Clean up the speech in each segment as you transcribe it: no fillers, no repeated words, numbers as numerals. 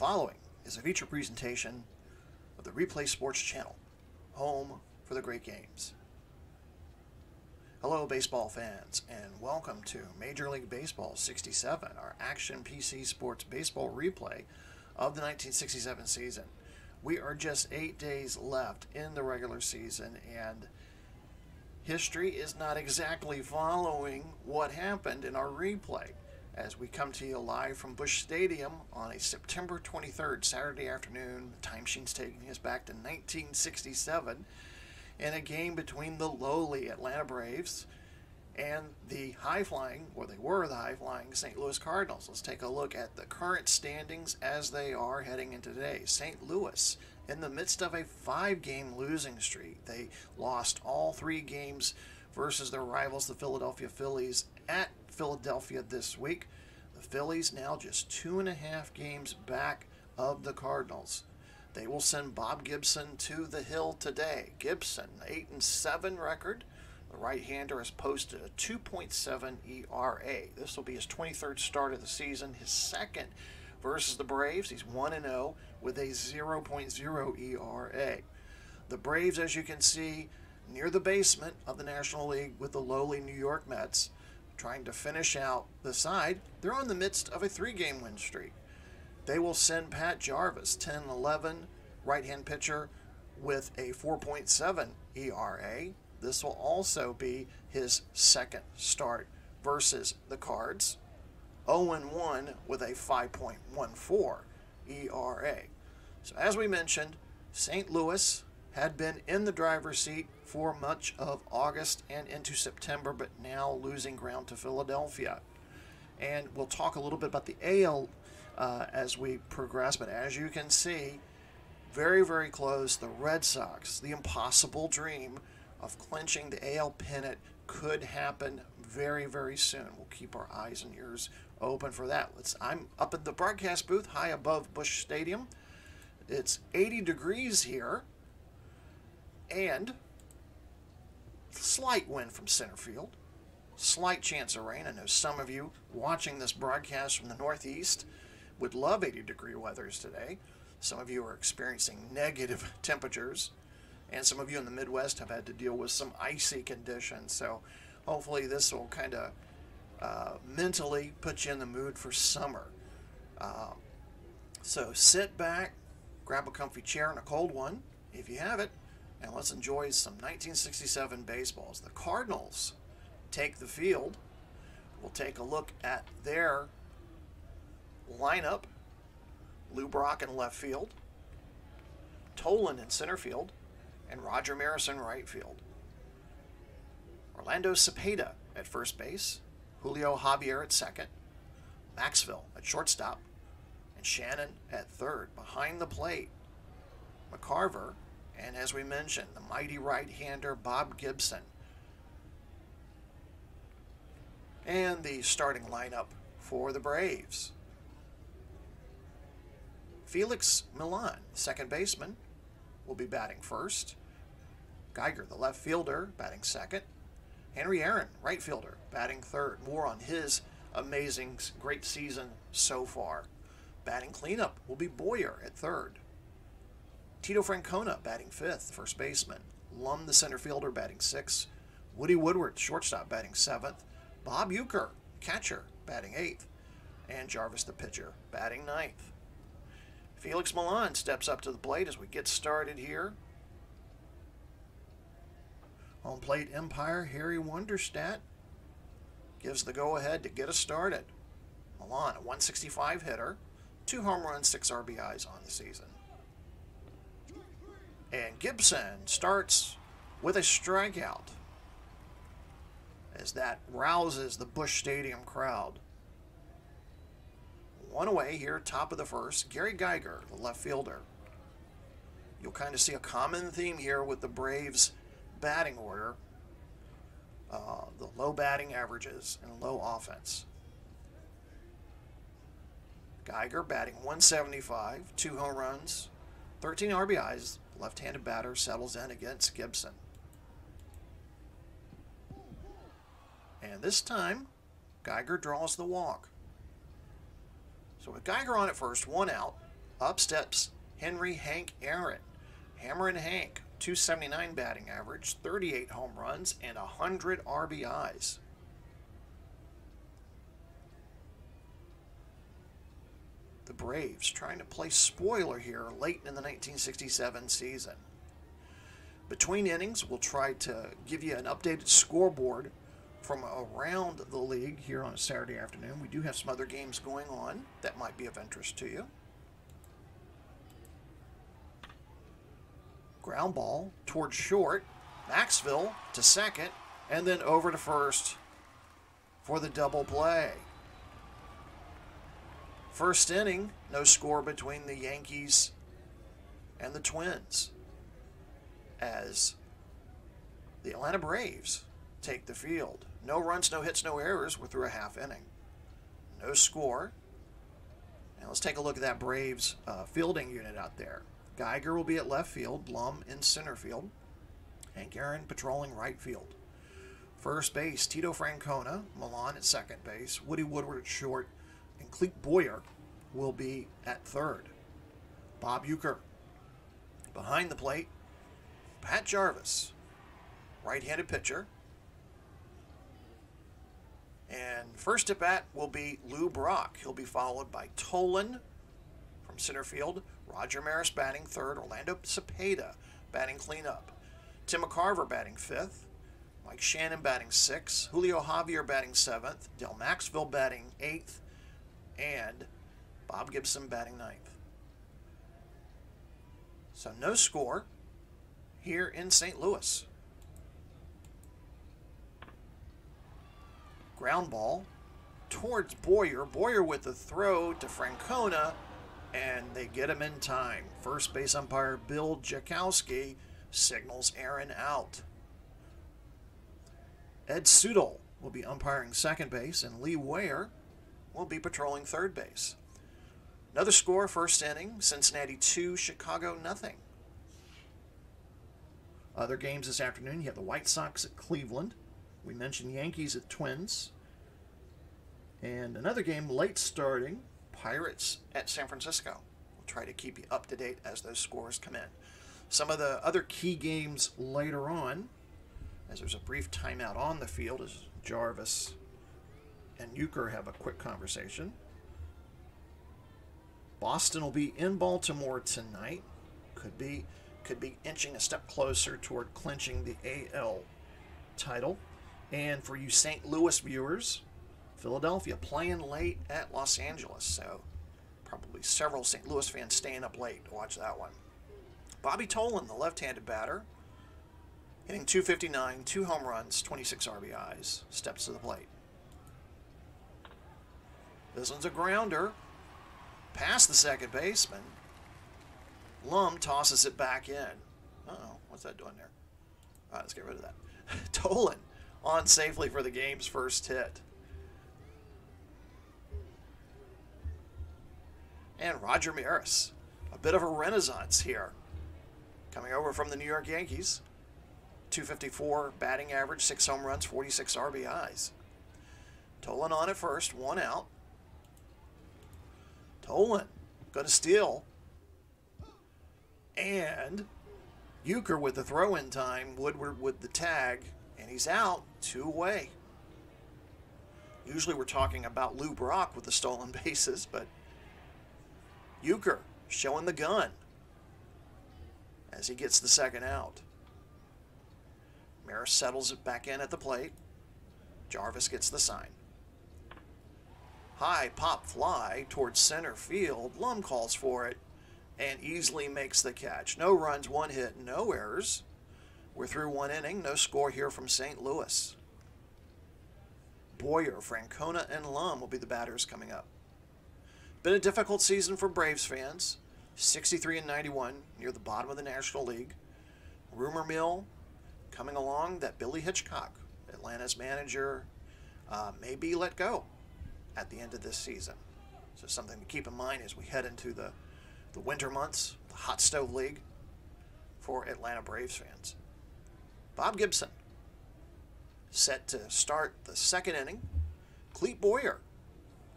following is a feature presentation of the Replay Sports Channel, home for the great games. Hello baseball fans, and welcome to Major League Baseball 67, our Action PC Sports Baseball replay of the 1967 season. We are just 8 days left in the regular season, and history is not exactly following what happened in our replay, as we come to you live from Busch Stadium on a September 23rd Saturday afternoon. The time machine's taking us back to 1967 in a game between the lowly Atlanta Braves and the high-flying, or they were the high-flying, St. Louis Cardinals. Let's take a look at the current standings as they are heading into today. St. Louis, in the midst of a 5-game losing streak. They lost all 3 games versus their rivals, the Philadelphia Phillies, at Philadelphia this week. The Phillies now just 2.5 games back of the Cardinals. They will send Bob Gibson to the hill today. Gibson, 8-7 record. The right-hander has posted a 2.7 ERA. This will be his 23rd start of the season, his second versus the Braves. He's 1-0 with a 0.0 ERA. The Braves, as you can see, near the basement of the National League with the lowly New York Mets, trying to finish out the side. They're in the midst of a 3-game win streak. They will send Pat Jarvis, 10-11, right-hand pitcher, with a 4.7 ERA. This will also be his second start versus the Cards. 0-1 with a 5.14 ERA. So as we mentioned, St. Louis had been in the driver's seat for much of August and into September, but now losing ground to Philadelphia. And we'll talk a little bit about the AL as we progress, but as you can see, very, very close. The Red Sox, the impossible dream of clinching the AL pennant, could happen very, very soon. We'll keep our eyes and ears open for that. I'm up at the broadcast booth high above Busch Stadium. It's 80 degrees here, and slight wind from center field. Slight chance of rain. I know some of you watching this broadcast from the Northeast would love 80-degree weathers today. Some of you are experiencing negative temperatures, and some of you in the Midwest have had to deal with some icy conditions. So hopefully this will kind of mentally put you in the mood for summer. So sit back, grab a comfy chair and a cold one, if you have it, and let's enjoy some 1967 baseballs. The Cardinals take the field. We'll take a look at their lineup. Lou Brock in left field, Tolan in center field, and Roger Maris in right field. Orlando Cepeda at first base, Julio Javier at second, Maxville at shortstop, and Shannon at third. Behind the plate, McCarver, and as we mentioned, the mighty right-hander Bob Gibson. And the starting lineup for the Braves: Felix Millan, second baseman, will be batting first. Geiger, the left fielder, batting second. Henry Aaron, right fielder, batting third. More on his amazing, great season so far. Batting cleanup will be Boyer at third. Tito Francona batting fifth, first baseman. Lum, the center fielder, batting sixth. Woody Woodward, shortstop, batting seventh. Bob Uecker, catcher, batting eighth. And Jarvis, the pitcher, batting ninth. Felix Millan steps up to the plate as we get started here. Home plate umpire Harry Wonderstadt gives the go-ahead to get us started. Millan, a 165 hitter, 2 home runs, 6 RBIs on the season. And Gibson starts with a strikeout, as that rouses the Busch Stadium crowd. One away here, top of the first, Gary Geiger, the left fielder. You'll kind of see a common theme here with the Braves' batting order, the low batting averages and low offense. Geiger batting 175, 2 home runs, 13 RBIs. Left-handed batter settles in against Gibson. And this time, Geiger draws the walk. So with Geiger on at first, 1 out, Up steps Henry Hank Aaron. Hammerin' Hank, 279 batting average, 38 home runs, and 100 RBIs. The Braves trying to play spoiler here late in the 1967 season. Between innings, we'll try to give you an updated scoreboard from around the league here on a Saturday afternoon. We do have some other games going on that might be of interest to you. Ground ball towards short, Maxville to second, and then over to first for the double play. First inning, no score between the Yankees and the Twins, as the Atlanta Braves take the field. No runs, no hits, no errors. We're through a half inning. No score. Now let's take a look at that Braves fielding unit out there. Geiger will be at left field, Blum in center field, Hank Aaron patrolling right field. First base, Tito Francona, Milan at second base, Woody Woodward at short, and Clete Boyer will be at third. Bob Uecker behind the plate, Pat Jarvis, right-handed pitcher. And first at bat will be Lou Brock. He'll be followed by Tolan from center field, Roger Maris batting third, Orlando Cepeda batting cleanup, Tim McCarver batting fifth, Mike Shannon batting sixth, Julio Javier batting seventh, Del Maxville batting eighth, and Bob Gibson batting ninth. So no score here in St. Louis. Ground ball towards Boyer. Boyer with the throw to Francona, and they get him in time. First base umpire Bill Jakowski signals Aaron out. Ed Sudol will be umpiring second base, and Lee Weyer will be patrolling third base. Another score, first inning, Cincinnati 2, Chicago nothing. Other games this afternoon, you have the White Sox at Cleveland. We mentioned Yankees at Twins. And another game late starting, Pirates at San Francisco. We'll try to keep you up to date as those scores come in. Some of the other key games later on, as there's a brief timeout on the field as Jarvis and Uecker have a quick conversation. Boston will be in Baltimore tonight. Could be inching a step closer toward clinching the AL title. And for you St. Louis viewers, Philadelphia playing late at Los Angeles. So probably several St. Louis fans staying up late to watch that one. Bobby Tolan, the left-handed batter, hitting .259, 2 home runs, 26 RBIs, steps to the plate. This one's a grounder past the second baseman. Lum tosses it back in. Uh-oh, what's that doing there? All right, let's get rid of that. Tolan on safely for the game's first hit. And Roger Maris, a bit of a renaissance here. Coming over from the New York Yankees. .254 batting average, 6 home runs, 46 RBIs. Tolan on at first, 1 out. Tolan going to steal. And Uecker with the throw-in time, Woodward with the tag, and he's out, 2 away. Usually we're talking about Lou Brock with the stolen bases, but Uecker showing the gun as he gets the second out. Maris settles it back in at the plate. Jarvis gets the sign. High pop fly towards center field. Lum calls for it and easily makes the catch. No runs, 1 hit, no errors. We're through 1 inning. No score here from St. Louis. Boyer, Francona, and Lum will be the batters coming up. Been a difficult season for Braves fans. 63-91, near the bottom of the National League. Rumor mill coming along that Billy Hitchcock, Atlanta's manager, may be let go at the end of this season. So something to keep in mind as we head into the winter months, the hot stove league for Atlanta Braves fans. Bob Gibson set to start the second inning. Clete Boyer,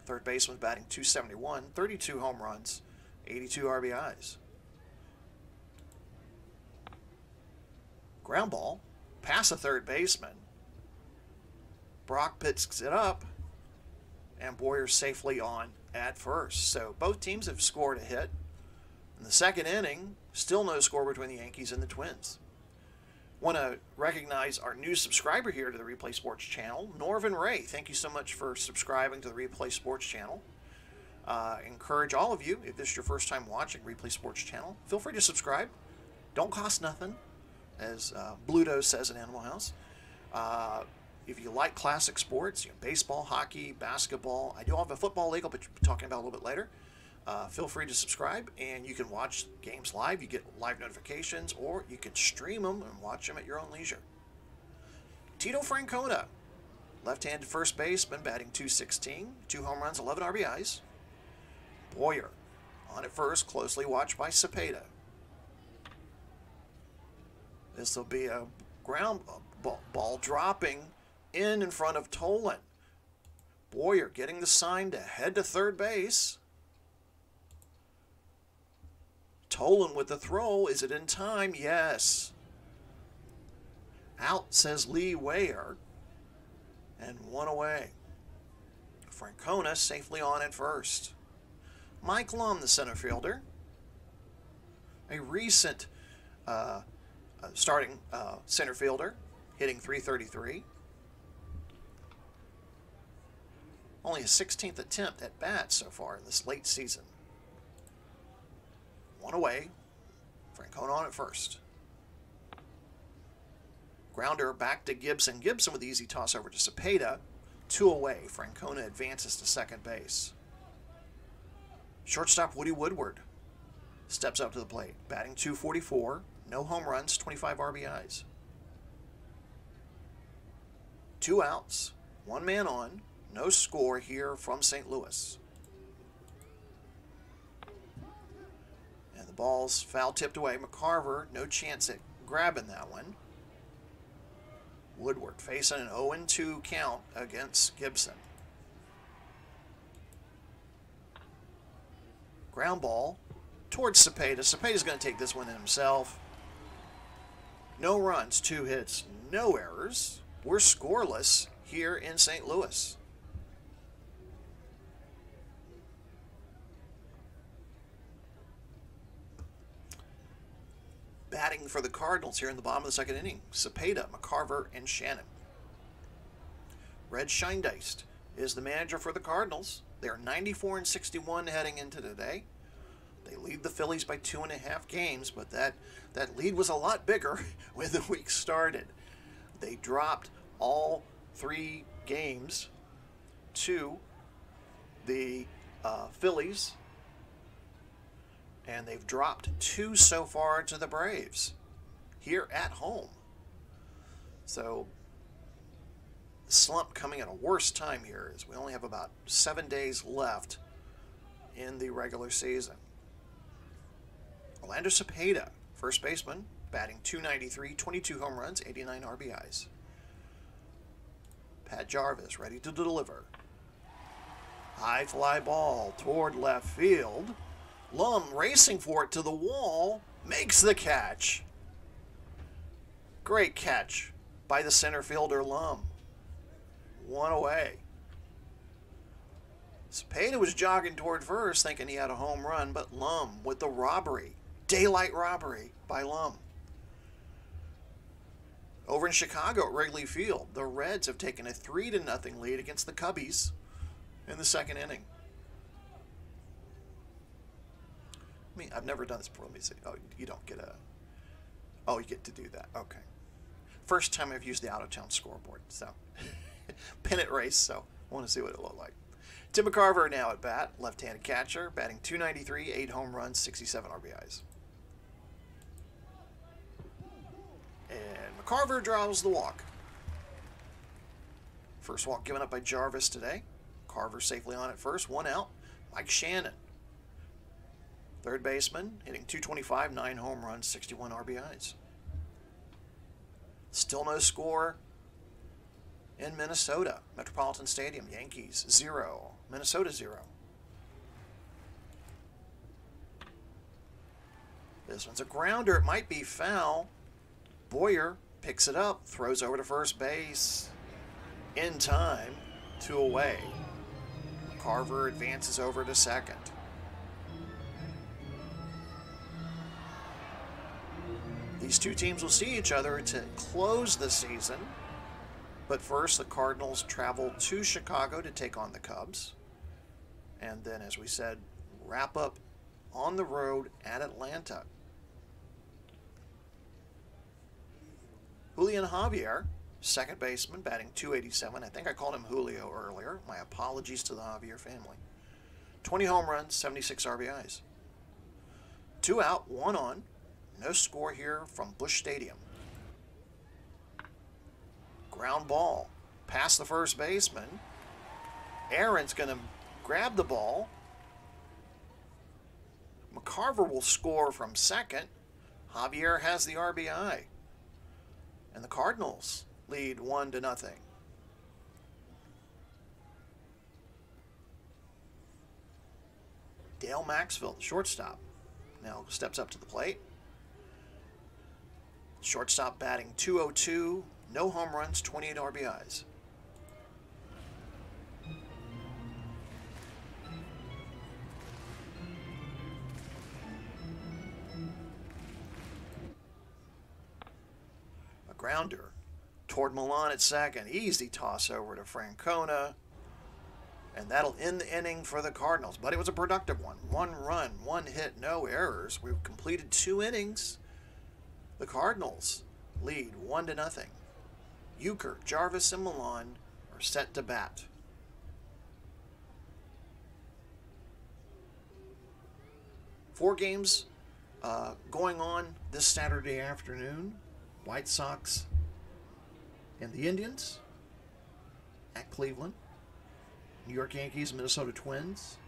third baseman, batting .271, 32 home runs, 82 RBIs. Ground ball, past the third baseman. Brock picks it up, and Boyer's safely on at first. So both teams have scored a hit. In the second inning, still no score between the Yankees and the Twins. Want to recognize our new subscriber here to the Replay Sports channel, Norvin Ray. Thank you so much for subscribing to the Replay Sports channel. Encourage all of you, if this is your first time watching Replay Sports channel, feel free to subscribe. Don't cost nothing, as Bluto says in Animal House. If you like classic sports, baseball, hockey, basketball, I do have a football league I'll be talking about a little bit later. Feel free to subscribe, and you can watch games live. You get live notifications, or you can stream them and watch them at your own leisure. Tito Francona, left-handed first baseman, batting .216, 2 home runs, 11 RBIs. Boyer on at first, closely watched by Cepeda. This will be a ground ball dropping in front of Tolan. Boyer getting the sign to head to third base. Tolan with the throw. Is it in time? Yes. Out, says Lee Weyer. And one away. Francona safely on at first. Mike Lum, the center fielder. A recent starting center fielder, hitting .333. Only his 16th attempt at bat so far in this late season. One away. Francona on at first. Grounder back to Gibson. Gibson with the easy toss over to Cepeda. 2 away. Francona advances to second base. Shortstop Woody Woodward steps up to the plate. Batting .244. No home runs, 25 RBIs. 2 outs. 1 man on. No score here from St. Louis. And the ball's foul tipped away. McCarver, no chance at grabbing that one. Woodward facing an 0-2 count against Gibson. Ground ball towards Cepeda. Cepeda's going to take this one in himself. No runs, 2 hits, no errors. We're scoreless here in St. Louis. Batting for the Cardinals here in the bottom of the second inning. Cepeda, McCarver, and Shannon. Red Scheindeist is the manager for the Cardinals. They're 94-61 heading into today. They lead the Phillies by 2.5 games, but that lead was a lot bigger when the week started. They dropped all 3 games to the Phillies, and they've dropped 2 so far to the Braves here at home. So the slump coming at a worse time here, as we only have about 7 days left in the regular season. Orlando Cepeda, first baseman, batting .293, 22 home runs, 89 RBIs. Pat Jarvis ready to deliver. High fly ball toward left field. Lum racing for it to the wall, makes the catch. Great catch by the center fielder Lum. 1 away. Cepeda was jogging toward first thinking he had a home run, but Lum with the robbery. Daylight robbery by Lum. Over in Chicago at Wrigley Field, the Reds have taken a 3-0 lead against the Cubbies in the second inning. I mean, I've never done this before. Let me see. Oh, you don't get a... Oh, you get to do that. Okay. First time I've used the out-of-town scoreboard, so... Pennant race, so I want to see what it looked like. Tim McCarver now at bat, left-handed catcher, batting .293, 8 home runs, 67 RBIs. And McCarver draws the walk. First walk given up by Jarvis today. Carver safely on at first, 1 out. Mike Shannon, third baseman, hitting .225, 9 home runs, 61 RBIs. Still no score in Minnesota. Metropolitan Stadium, Yankees 0, Minnesota 0. This one's a grounder. It might be foul. Boyer picks it up, throws over to first base. In time, 2 away. Carver advances over to second. These two teams will see each other to close the season. But first, the Cardinals travel to Chicago to take on the Cubs. And then, as we said, wrap up on the road at Atlanta. Julian Javier, second baseman, batting .287. I think I called him Julio earlier. My apologies to the Javier family. 20 home runs, 76 RBIs. 2 out, 1 on. No score here from Busch Stadium. Ground ball past the first baseman. Aaron's going to grab the ball. McCarver will score from second. Javier has the RBI. And the Cardinals lead 1-0. Dale Maxfield, shortstop, now steps up to the plate. Shortstop batting .202, no home runs, 28 RBIs. A grounder toward Milan at second. Easy toss over to Francona. And that'll end the inning for the Cardinals. But it was a productive one. 1 run, 1 hit, no errors. We've completed 2 innings. The Cardinals lead 1-0. Euchre, Jarvis, and Milan are set to bat. Four games going on this Saturday afternoon. White Sox and the Indians at Cleveland. New York Yankees, Minnesota Twins.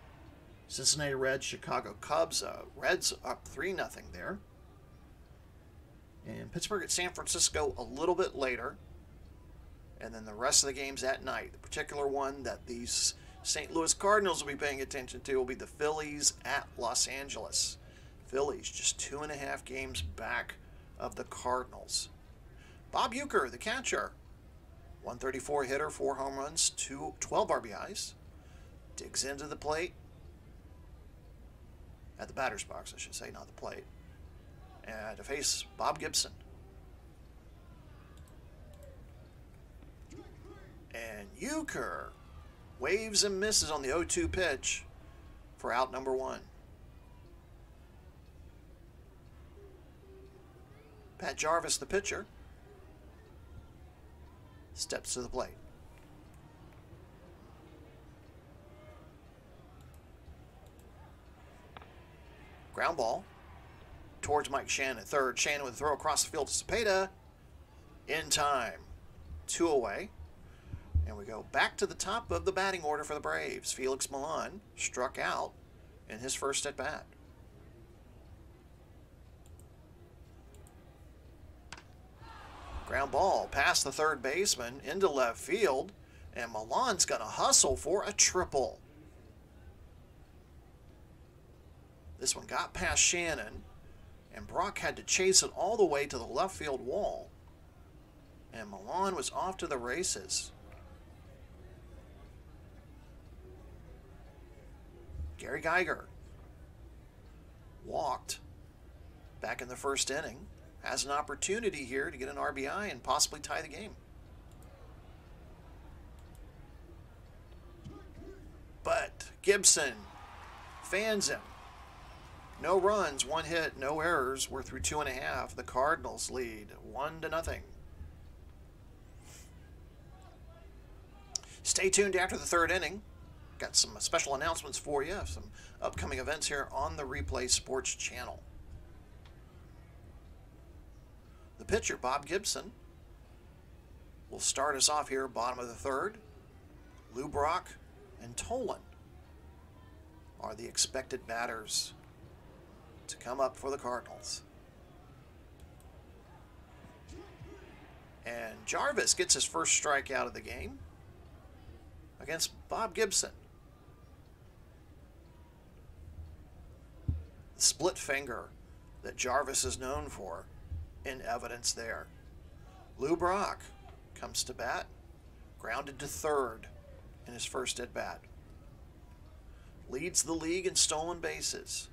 Cincinnati Reds, Chicago Cubs. Reds up 3-0 there. And Pittsburgh at San Francisco a little bit later. And then the rest of the games at night. The particular one that these St. Louis Cardinals will be paying attention to will be the Phillies at Los Angeles. Phillies just 2.5 games back of the Cardinals. Bob Euchre, the catcher. 134 hitter, 4 home runs, 12 RBIs. Digs into the plate. At the batter's box, I should say, not the plate. And to face Bob Gibson. And Euchre waves and misses on the 0-2 pitch for out number 1. Pat Jarvis, the pitcher, steps to the plate. Ground ball towards Mike Shannon at third. Shannon with a throw across the field to Cepeda. In time. 2 away. And we go back to the top of the batting order for the Braves. Felix Milan struck out in his first at bat. Ground ball past the third baseman into left field. And Milan's going to hustle for a triple. This one got past Shannon. And Brock had to chase it all the way to the left field wall. And Milan was off to the races. Gary Geiger walked back in the first inning. Has an opportunity here to get an RBI and possibly tie the game. But Gibson fans him. No runs, 1 hit, no errors. We're through 2.5. The Cardinals lead 1-0. Stay tuned after the third inning. Got some special announcements for you. Some upcoming events here on the Replay Sports channel. The pitcher, Bob Gibson, will start us off here, bottom of the third. Lou Brock and Tolan are the expected batters to come up for the Cardinals. And Jarvis gets his first strikeout of the game against Bob Gibson. The split finger that Jarvis is known for in evidence there. Lou Brock comes to bat, grounded to third in his first at bat. Leads the league in stolen bases.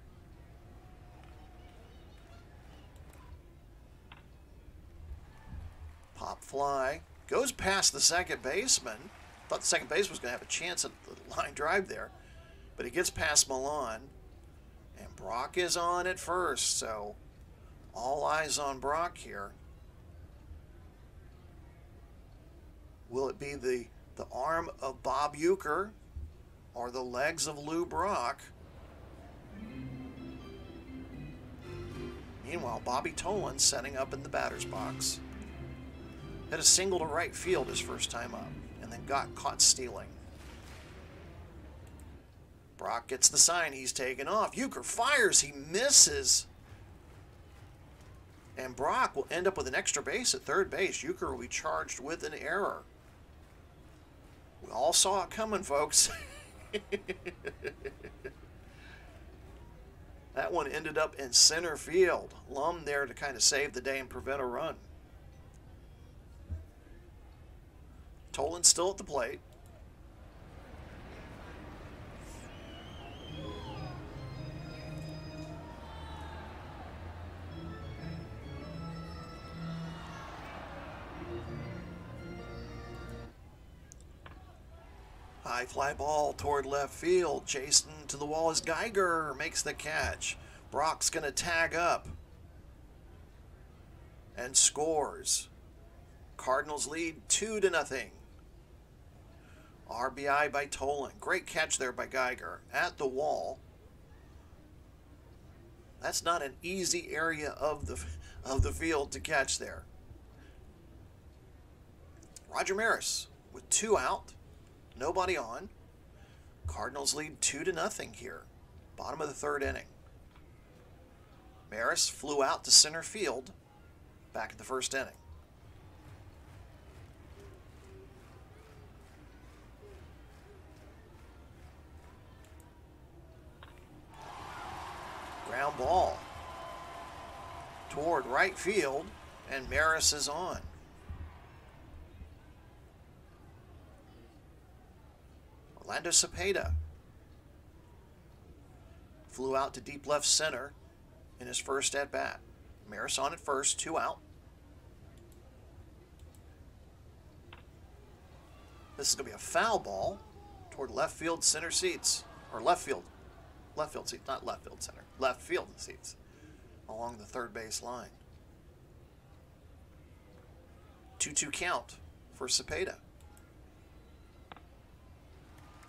Pop fly. Goes past the second baseman. Thought the second baseman was going to have a chance at the line drive there. But he gets past Milan. And Brock is on at first. So all eyes on Brock here. Will it be the arm of Bob Uecker or the legs of Lou Brock? Meanwhile, Bobby Tolan setting up in the batter's box. Hit a single to right field his first time up, and then got caught stealing. Brock gets the sign he's taken off. Uecker fires, he misses. And Brock will end up with an extra base at third base. Uecker will be charged with an error. We all saw it coming, folks. That one ended up in center field. Lum there to kind of save the day and prevent a run. Tolan still at the plate. High fly ball toward left field. Chasing to the wall as Geiger makes the catch. Brock's going to tag up and scores. Cardinals lead 2-0. RBI by Tolan. Great catch there by Geiger at the wall. That's not an easy area of the field to catch there. Roger Maris with 2 out. Nobody on. Cardinals lead 2-0 here. Bottom of the third inning. Maris flew out to center field back in the first inning. Ground ball toward right field, and Maris is on. Orlando Cepeda flew out to deep left center in his first at-bat. Maris on at first, 2 out. This is going to be a foul ball toward left field center seats, or left field seats, not left field center, left field seats along the third base line. 2-2 count for Cepeda.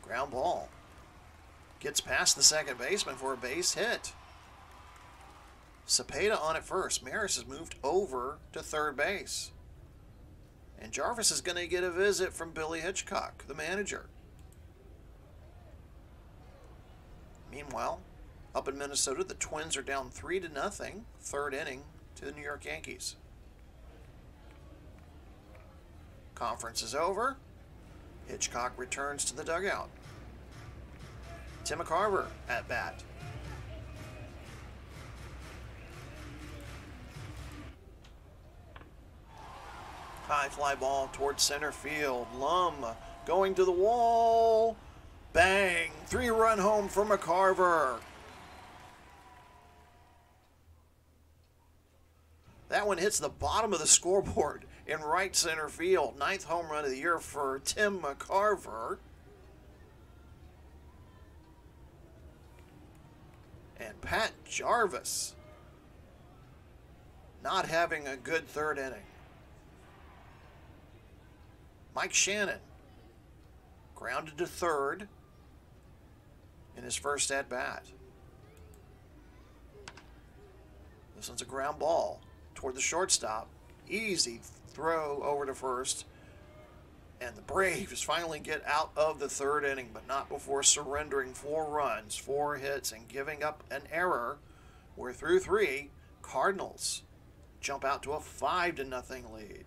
Ground ball. Gets past the second baseman for a base hit. Cepeda on at first. Maris has moved over to third base. And Jarvis is going to get a visit from Billy Hitchcock, the manager. Meanwhile, up in Minnesota, the Twins are down 3-0, third inning, to the New York Yankees. Conference is over. Hitchcock returns to the dugout. Tim McCarver at bat. High fly ball towards center field. Lum going to the wall. Bang! 3-run home for McCarver. That one hits the bottom of the scoreboard in right center field. 9th home run of the year for Tim McCarver. And Pat Jarvis not having a good third inning. Mike Shannon grounded to third in his first at-bat. This one's a ground ball toward the shortstop. Easy throw over to first. And the Braves finally get out of the third inning, but not before surrendering 4 runs, 4 hits, and giving up an error. We're through 3. Cardinals jump out to a 5-0 lead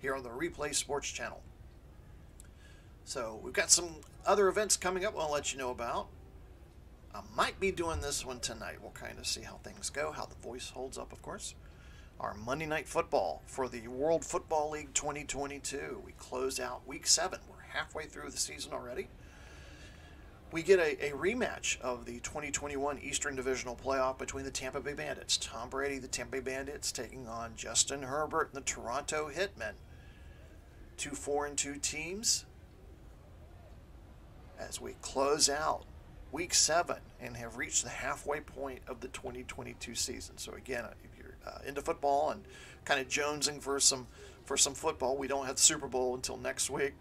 here on the Replay Sports Channel. So we've got some other events coming up I'll let you know about. I might be doing this one tonight. We'll kind of see how things go, how the voice holds up, of course. Our Monday Night Football for the World Football League 2022. We close out Week 7. We're halfway through the season already. We get a rematch of the 2021 Eastern Divisional Playoff between the Tampa Bay Bandits. Tom Brady, the Tampa Bay Bandits, taking on Justin Herbert and the Toronto Hitmen. 2 4-2 teams as we close out Week 7 and have reached the halfway point of the 2022 season. So again, if you're into football and kind of jonesing for some football, we don't have the Super Bowl until next week.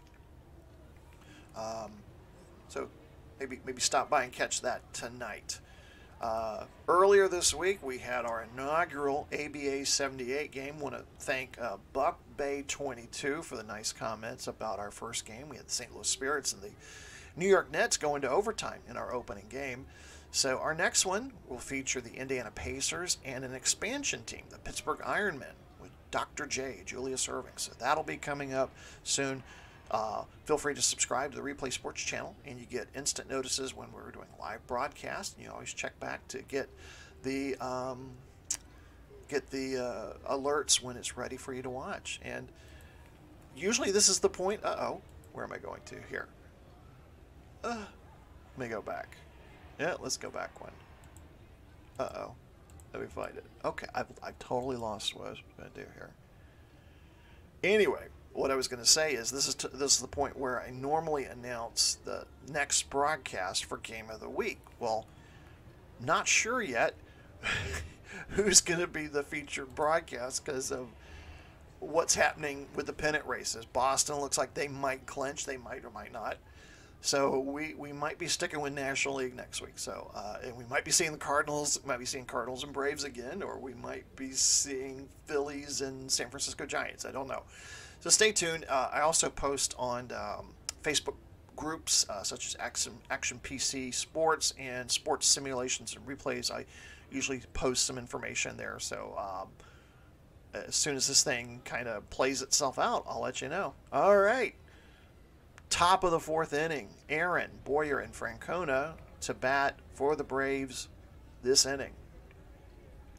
So maybe stop by and catch that tonight. Earlier this week, we had our inaugural ABA 78 game. Want to thank Buck Bay 22 for the nice comments about our first game. We had the St. Louis Spirits and the New York Nets going to overtime in our opening game. So our next one will feature the Indiana Pacers and an expansion team, the Pittsburgh Ironmen, with Dr. J, Julius Irving. So that'll be coming up soon. Feel free to subscribe to the Replay Sports channel, and you get instant notices when we're doing live broadcast. You always check back to get the alerts when it's ready for you to watch. And usually this is the point. Where am I going to here? Let me go back. Yeah, let's go back one. Let me find it. Okay, I've totally lost what I was going to do here. Anyway, what I was going to say is this is the point where I normally announce the next broadcast for Game of the Week. Well, not sure yet who's going to be the featured broadcast because of what's happening with the pennant races. Boston looks like they might clinch. They might or might not. So we might be sticking with National League next week. So and we might be seeing the Cardinals. Might be seeing Cardinals and Braves again, or we might be seeing Phillies and San Francisco Giants. I don't know. So stay tuned. I also post on Facebook groups such as Action PC Sports and Sports Simulations and Replays. I usually post some information there. So as soon as this thing kind of plays itself out, I'll let you know. All right. Top of the 4th inning, Aaron, Boyer, and Francona to bat for the Braves this inning.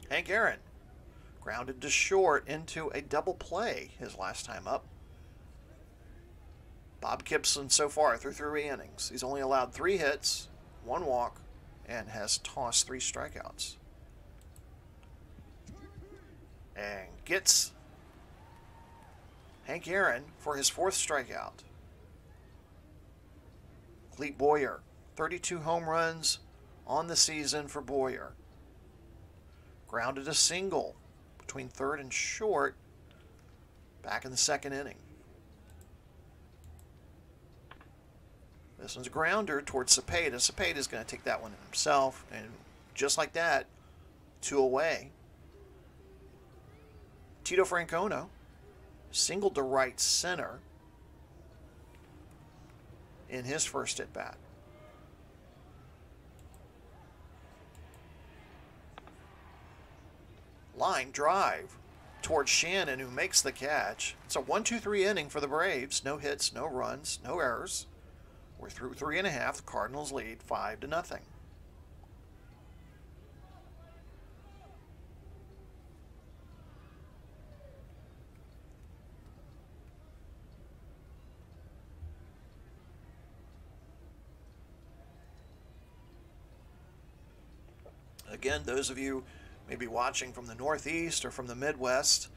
Hank Aaron grounded to short into a double play his last time up. Bob Gibson so far through 3 innings. He's only allowed 3 hits, 1 walk, and has tossed 3 strikeouts. And gets Hank Aaron for his 4th strikeout. Clete Boyer, 32 home runs on the season for Boyer. Grounded a single between 3rd and short back in the 2nd inning. This one's a grounder towards Cepeda. Cepeda's going to take that one in himself, and just like that, 2 away. Tito Francona singled to right center in his first at bat. Line drive towards Shannon, who makes the catch. It's a 1-2-3 inning for the Braves. No hits, no runs, no errors. We're through 3.5. The Cardinals lead 5-0. Again, those of you maybe watching from the Northeast or from the Midwest,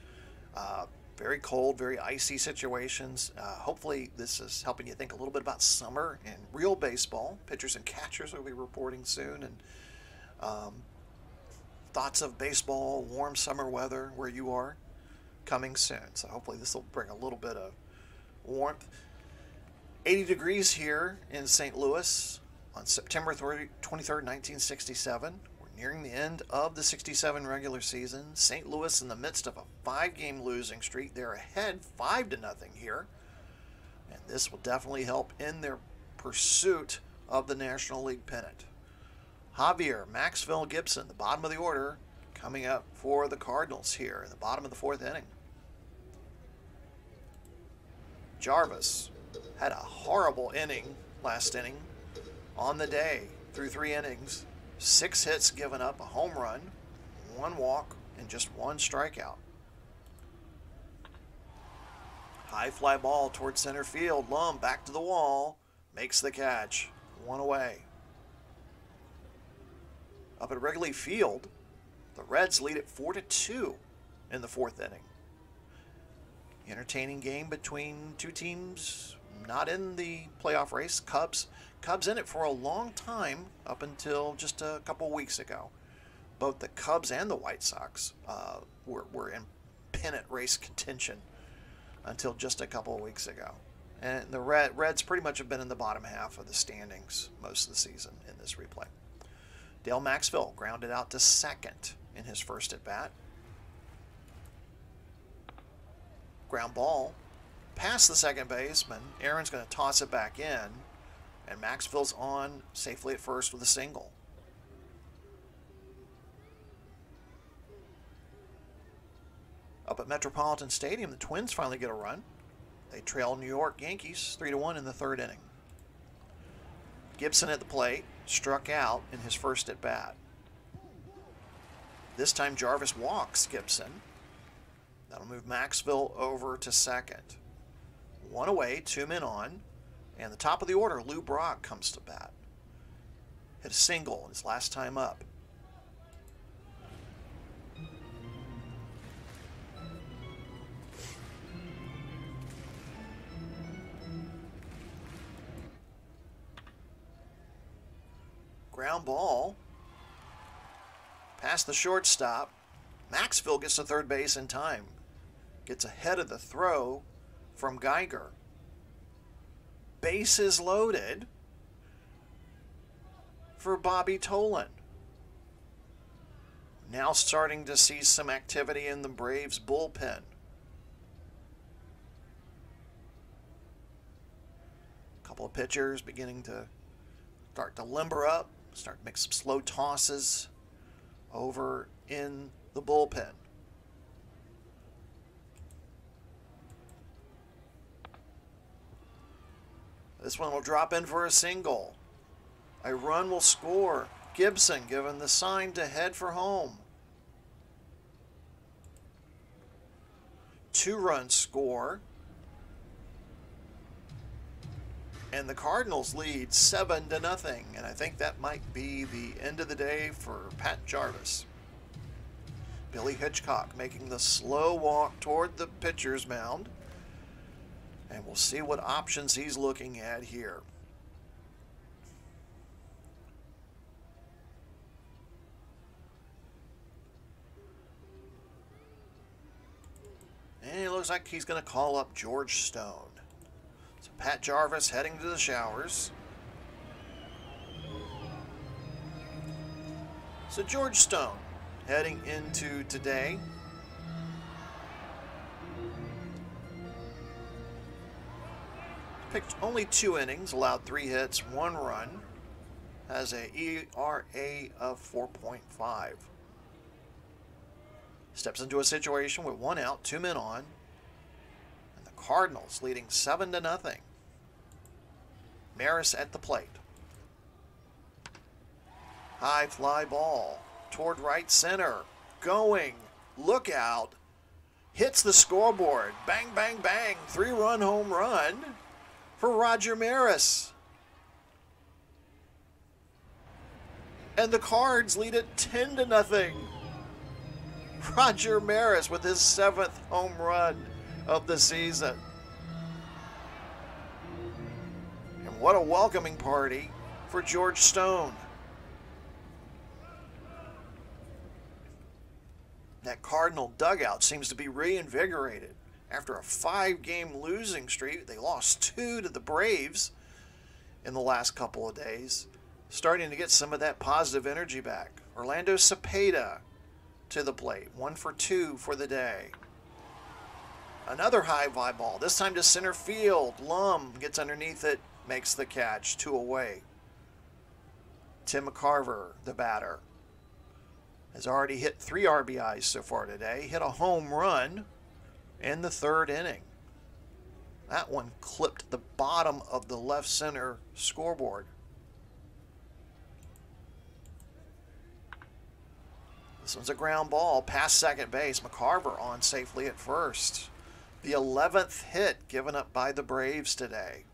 very cold, very icy situations. Hopefully this is helping you think a little bit about summer and real baseball. Pitchers and catchers will be reporting soon, and thoughts of baseball, warm summer weather where you are coming soon. So hopefully this will bring a little bit of warmth. 80 degrees here in St. Louis on September 23rd, 1967. Nearing the end of the 67 regular season. St. Louis in the midst of a 5-game losing streak. They're ahead 5-0 here. And this will definitely help in their pursuit of the National League pennant. Javier, Maxwell, Gibson, the bottom of the order, coming up for the Cardinals here in the bottom of the 4th inning. Jarvis had a horrible inning last inning on the day. through 3 innings, 6 hits given up, a home run, 1 walk, and just 1 strikeout. High fly ball towards center field. Lum back to the wall, makes the catch. 1 away. Up at Wrigley Field, the Reds lead it 4-2 in the 4th inning. Entertaining game between 2 teams not in the playoff race. Cubs in it for a long time up until just a couple weeks ago. Both the Cubs and the White Sox were in pennant race contention until just a couple of weeks ago. And the Reds pretty much have been in the bottom half of the standings most of the season in this replay. Dale Maxville grounded out to second in his first at-bat. Ground ball past the second baseman. Aaron's going to toss it back in, and Maxville's on safely at first with a single. Up at Metropolitan Stadium, the Twins finally get a run. They trail New York Yankees 3-1 in the 3rd inning. Gibson at the plate, struck out in his first at-bat. This time Jarvis walks Gibson. That'll move Maxville over to second. 1 away, 2 men on, and the top of the order, Lou Brock comes to bat. Hit a single his last time up. Ground ball past the shortstop. Maxville gets to third base in time. Gets ahead of the throw from Geiger. Bases loaded for Bobby Tolan. Now starting to see some activity in the Braves bullpen. A couple of pitchers beginning to start to limber up, start to make some slow tosses over in the bullpen. This one will drop in for a single. A run will score. Gibson given the sign to head for home. 2-run score. And the Cardinals lead 7-0. And I think that might be the end of the day for Pat Jarvis. Billy Hitchcock making the slow walk toward the pitcher's mound. And we'll see what options he's looking at here. And it looks like he's going to call up George Stone. So Pat Jarvis heading to the showers. So George Stone heading into today. Pitched only 2 innings, allowed 3 hits, 1 run. Has a ERA of 4.5. Steps into a situation with 1 out, 2 men on. And the Cardinals leading 7-0. Maris at the plate. High fly ball toward right center. Going. Look out. Hits the scoreboard. Bang, bang, bang. 3-run home run for Roger Maris. And the Cards lead it 10-0. Roger Maris with his 7th home run of the season. And what a welcoming party for George Stone. That Cardinal dugout seems to be reinvigorated. After a 5-game losing streak, they lost 2 to the Braves in the last couple of days. Starting to get some of that positive energy back. Orlando Cepeda to the plate. 1 for 2 for the day. Another high fly ball, this time to center field. Lum gets underneath it, makes the catch. 2 away. Tim McCarver, the batter, has already hit 3 RBIs so far today. Hit a home run in the 3rd inning. That one clipped the bottom of the left center scoreboard. This one's a ground ball past second base. McCarver on safely at first. The 11th hit given up by the Braves today.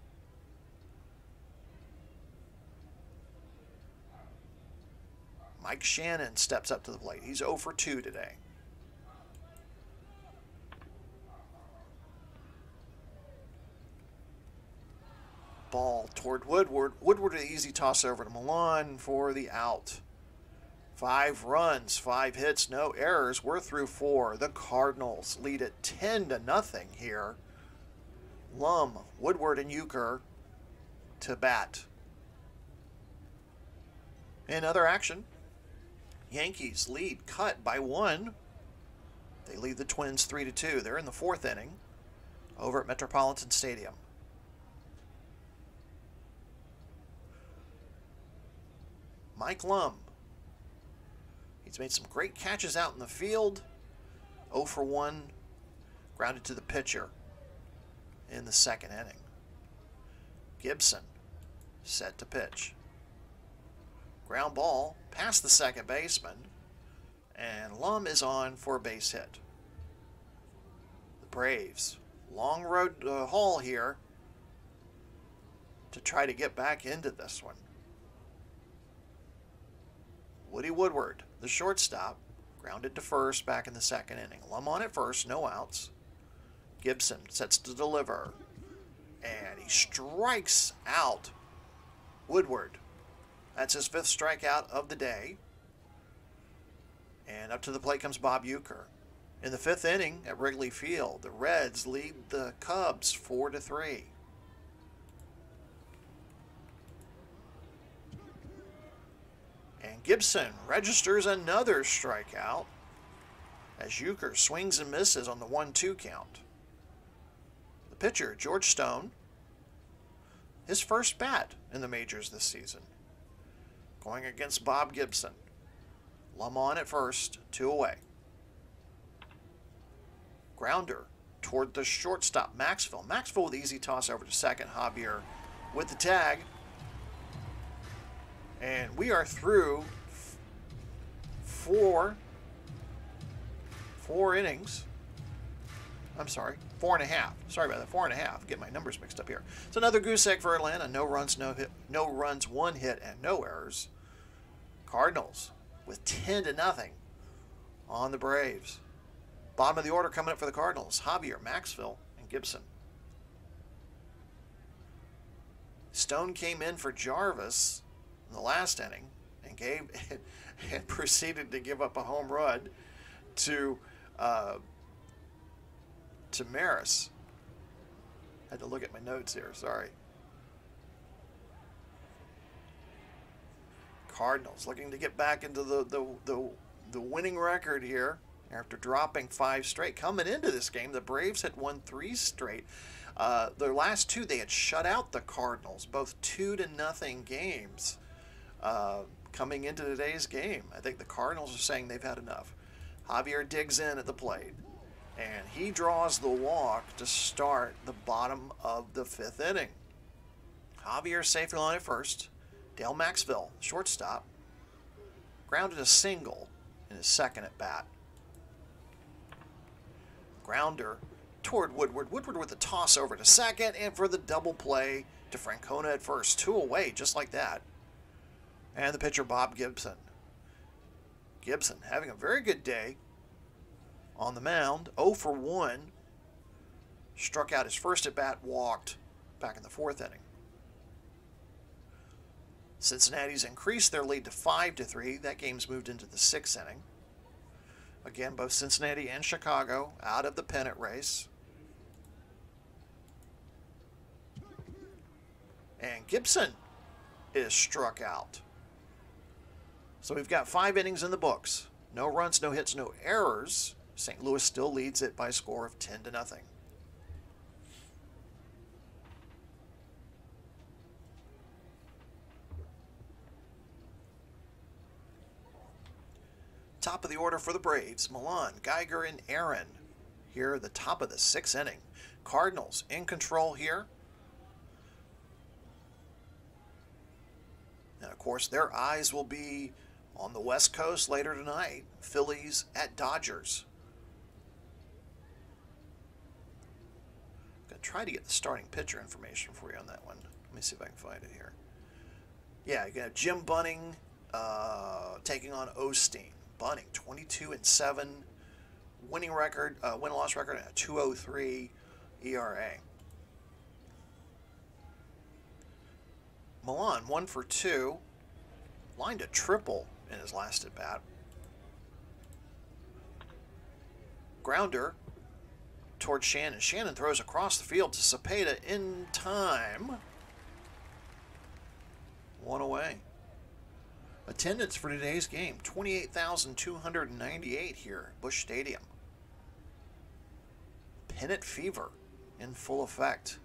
Mike Shannon steps up to the plate. He's 0 for 2 today. Ball toward Woodward. Woodward, an easy toss over to Milan for the out. 5 runs, 5 hits, no errors. We're through 4. The Cardinals lead it 10-0 here. Lum, Woodward, and Euchre to bat. In other action, Yankees lead cut by 1. They lead the Twins 3-2. They're in the 4th inning over at Metropolitan Stadium. Mike Lum. He's made some great catches out in the field. 0 for 1, grounded to the pitcher in the 2nd inning. Gibson set to pitch. Ground ball past the second baseman, and Lum is on for a base hit. The Braves, long road haul here to try to get back into this one. Woody Woodward, the shortstop, grounded to first back in the 2nd inning. Lum on at first, no outs. Gibson sets to deliver, and he strikes out Woodward. That's his 5th strikeout of the day. And up to the plate comes Bob Euchre. In the 5th inning at Wrigley Field, the Reds lead the Cubs 4-3. And Gibson registers another strikeout as Euchre swings and misses on the 1-2 count. The pitcher, George Stone, his first bat in the majors this season, going against Bob Gibson. Lum on at first, 2 away. Grounder toward the shortstop, Maxwell. Maxwell with easy toss over to second. Javier with the tag. And we are through 4 innings. I'm sorry, 4.5. Sorry about that, 4.5. Get my numbers mixed up here. It's another goose egg for Atlanta. No runs, no runs, 1 hit, and no errors. Cardinals with 10-0 on the Braves. Bottom of the order coming up for the Cardinals: Javier, Maxwell, and Gibson. Stone came in for Jarvis in the last inning and proceeded to give up a home run to Maris. Had to look at my notes here, sorry. Cardinals looking to get back into the winning record here after dropping 5 straight. Coming into this game, the Braves had won 3 straight. Their last 2, they had shut out the Cardinals, both 2-0 games. Coming into today's game, I think the Cardinals are saying they've had enough. Javier digs in at the plate, and he draws the walk to start the bottom of the 5th inning. Javier safely on at first. Dale Maxwell, shortstop, grounded a single in his 2nd at bat. Grounder toward Woodward. Woodward with a toss over to second, and for the double play to Francona at first. 2 away, just like that. And the pitcher, Bob Gibson. Gibson having a very good day on the mound. 0 for 1. Struck out his first at bat, walked back in the 4th inning. Cincinnati's increased their lead to 5-3. That game's moved into the 6th inning. Again, both Cincinnati and Chicago out of the pennant race. And Gibson is struck out. So we've got 5 innings in the books. No runs, no hits, no errors. St. Louis still leads it by a score of 10-0. Top of the order for the Braves: Milan, Geiger, and Aaron. Here at the top of the 6th inning. Cardinals in control here. And of course, their eyes will be on the West Coast later tonight Phillies at Dodgers. I'm going to try to get the starting pitcher information for you on that one. Let me see if I can find it here. Yeah, you got Jim Bunning taking on Osteen. Bunning, 22-7, win-loss record, and a 2.03 ERA. Milan, 1 for 2, lined a triple in his last at bat. Grounder towards Shannon. Shannon throws across the field to Cepeda in time. 1 away. Attendance for today's game, 28,298 here at Busch Stadium. Pennant fever in full effect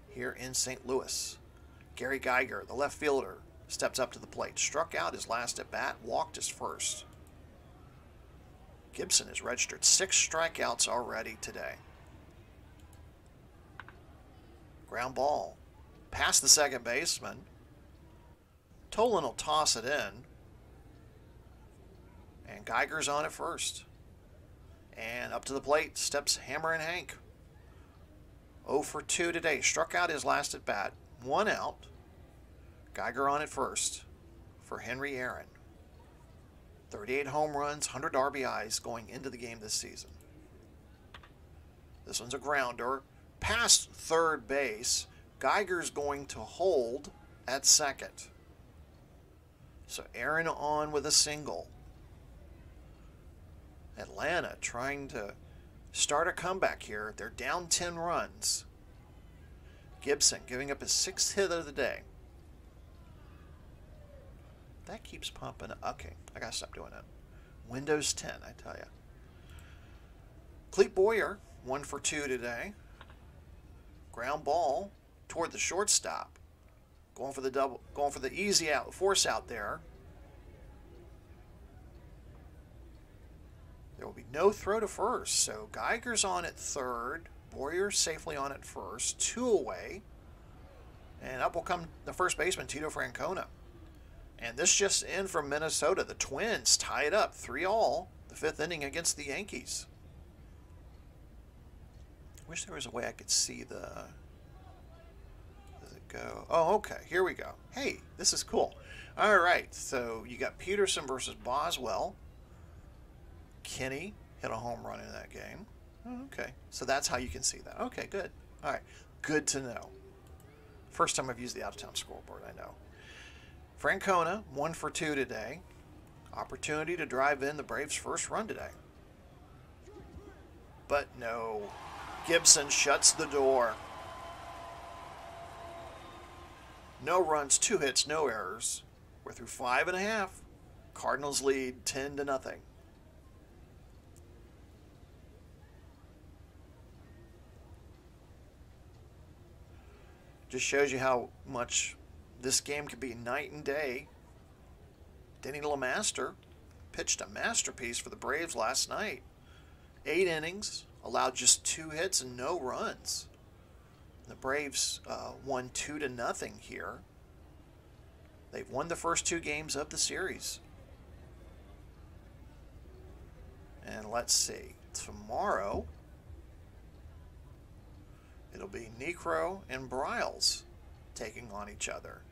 here in St. Louis. Gary Geiger, the left fielder, steps up to the plate. Struck out his last at bat, walked his first. Gibson has registered 6 strikeouts already today. Ground ball past the second baseman. Tolan will toss it in. And Geiger's on at first. And up to the plate steps Hammer and Hank. 0 for 2 today. Struck out his last at bat. 1 out. Geiger on at first for Henry Aaron. 38 home runs, 100 RBIs going into the game this season. This one's a grounder. Past third base. Geiger's going to hold at second. So Aaron on with a single. Atlanta trying to start a comeback here. They're down 10 runs. Gibson giving up his 6th hit of the day. That keeps pumping. Okay, I gotta stop doing that. Windows 10, I tell you. Clete Boyer, 1 for 2 today. Ground ball toward the shortstop. Going for the easy out, force out there. There will be no throw to first, so Geiger's on at third. Boyer safely on at first, 2 away. And up will come the first baseman, Tito Francona. And this just in from Minnesota. The Twins tie it up 3-3, the 5th inning against the Yankees. Wish there was a way I could see the... Does it go? Oh, okay. Here we go. Hey, this is cool. All right, so you got Peterson versus Boswell. Kenny hit a home run in that game. Okay, so that's how you can see that. Okay, good. All right, good to know. First time I've used the out-of-town scoreboard, I know. Francona, 1 for 2 today. Opportunity to drive in the Braves' first run today. But no. Gibson shuts the door. No runs, 2 hits, no errors. We're through 5.5. Cardinals lead 10-0. Just shows you how much this game could be night and day. Denny LeMaster pitched a masterpiece for the Braves last night. 8 innings, allowed just 2 hits and no runs. The Braves won 2-0 here. They've won the first 2 games of the series. And let's see, tomorrow it'll be Necro and Bryles taking on each other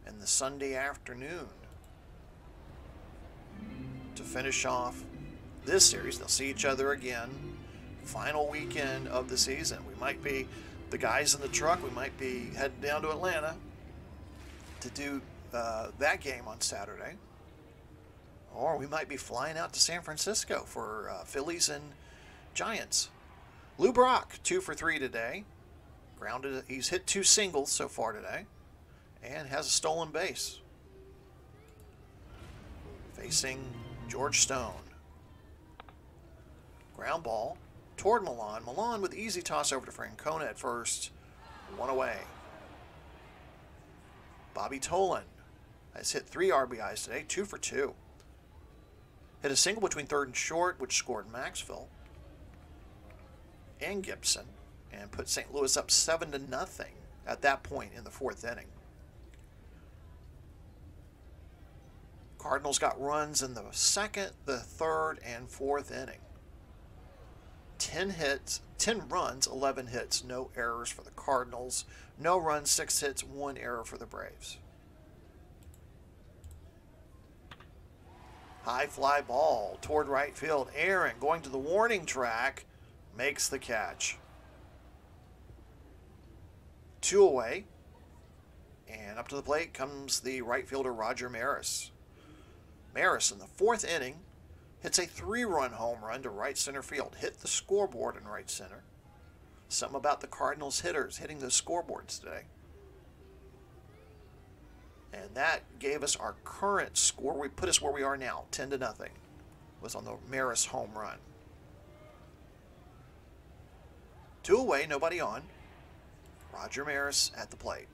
in the Sunday afternoon to finish off this series. They'll see each other again. Final weekend of the season. We might be, the guys in the truck, we might be heading down to Atlanta to do that game on Saturday. Or we might be flying out to San Francisco for Phillies and Giants. Lou Brock, 2 for 3 today. Grounded, he's hit 2 singles so far today and has a stolen base. Facing George Stone. Ground ball toward Milan. Milan with easy toss over to Francona at first. 1 away. Bobby Tolan has hit 3 RBIs today, 2 for 2. Hit a single between third and short, which scored Maxville and Gibson, and put St. Louis up 7-0 at that point in the 4th inning. Cardinals got runs in the second, the third, and fourth inning. 10 hits, 10 runs, 11 hits, no errors for the Cardinals. No runs, 6 hits, 1 error for the Braves. High fly ball toward right field. Aaron going to the warning track makes the catch. 2 away. And up to the plate comes the right fielder Roger Maris. Maris in the fourth inning hits a 3-run home run to right center field. Hit the scoreboard in right center. Something about the Cardinals hitters hitting the scoreboards today. And that gave us our current score. We put us where we are now, 10-0. Was on the Maris home run. 2 away, nobody on. Roger Maris at the plate.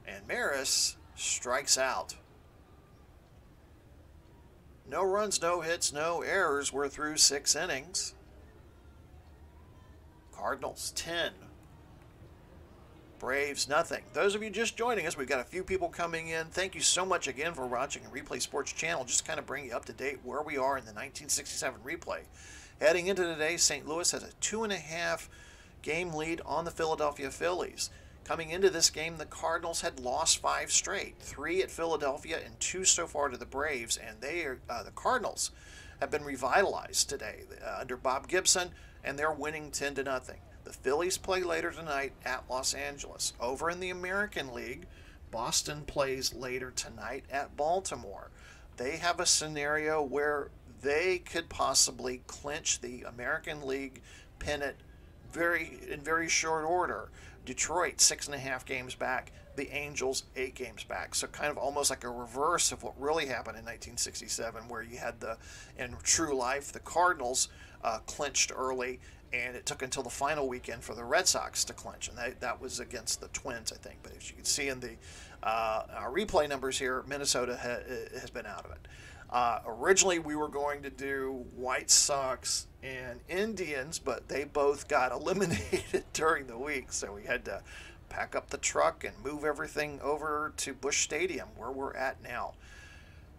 And Maris strikes out. No runs, no hits, no errors. We're through 6 innings. Cardinals 10. Braves nothing. Those of you just joining us, we've got a few people coming in. Thank you so much again for watching the Replay Sports channel. Just to kind of bring you up to date where we are in the 1967 replay. Heading into today, St. Louis has a 2.5 game lead on the Philadelphia Phillies. Coming into this game, the Cardinals had lost 5 straight, 3 at Philadelphia and 2 so far to the Braves, and the Cardinals have been revitalized today under Bob Gibson, and they're winning 10-0. The Phillies play later tonight at Los Angeles. Over in the American League, Boston plays later tonight at Baltimore. They have a scenario where they could possibly clinch the American League pennant in very short order. Detroit 6.5 games back, the Angels 8 games back. So kind of almost like a reverse of what really happened in 1967, where you had in true life, the Cardinals clinched early, and it took until the final weekend for the Red Sox to clinch, and that was against the Twins, I think. But as you can see in the our replay numbers here, Minnesota has been out of it. Originally, we were going to do White Sox and Indians, but they both got eliminated during the week, so we had to pack up the truck and move everything over to Busch Stadium, where we're at now.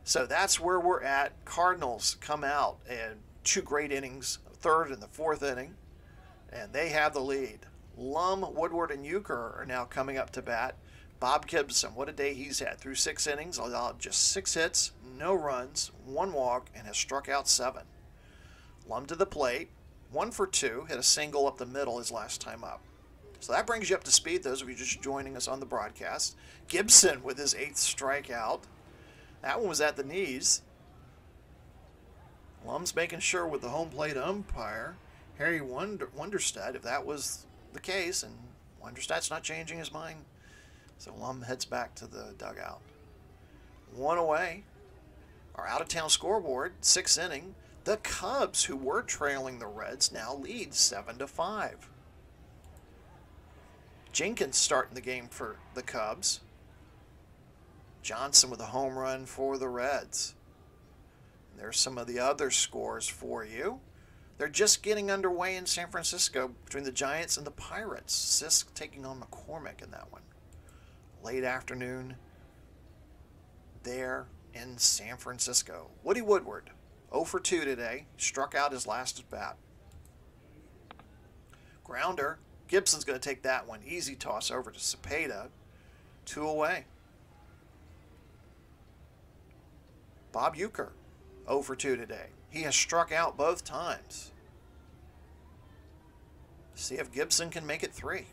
So that's where we're at. Cardinals come out and 2 great innings, third and the fourth inning, and they have the lead. Lum, Woodward, and Euchre are now coming up to bat. Bob Gibson, what a day he's had. Through 6 innings, allowed just 6 hits, no runs, 1 walk, and has struck out 7. Lum to the plate, 1 for 2, hit a single up the middle his last time up. So that brings you up to speed, those of you just joining us on the broadcast. Gibson with his 8th strikeout. That one was at the knees. Lum's making sure with the home plate umpire, Harry Wonderstedt, if that was the case, and Wonderstedt's not changing his mind. So Lum heads back to the dugout. 1 away. Our out-of-town scoreboard, 6th inning. The Cubs, who were trailing the Reds, now lead 7-5. Jenkins starting the game for the Cubs. Johnson with a home run for the Reds. And there's some of the other scores for you. They're just getting underway in San Francisco between the Giants and the Pirates. Sisk taking on McCormick in that one. Late afternoon there in San Francisco. Woody Woodward, 0 for 2 today. Struck out his last at bat. Grounder. Gibson's going to take that one. Easy toss over to Cepeda. 2 away. Bob Euchre, 0 for 2 today. He has struck out both times. See if Gibson can make it 3.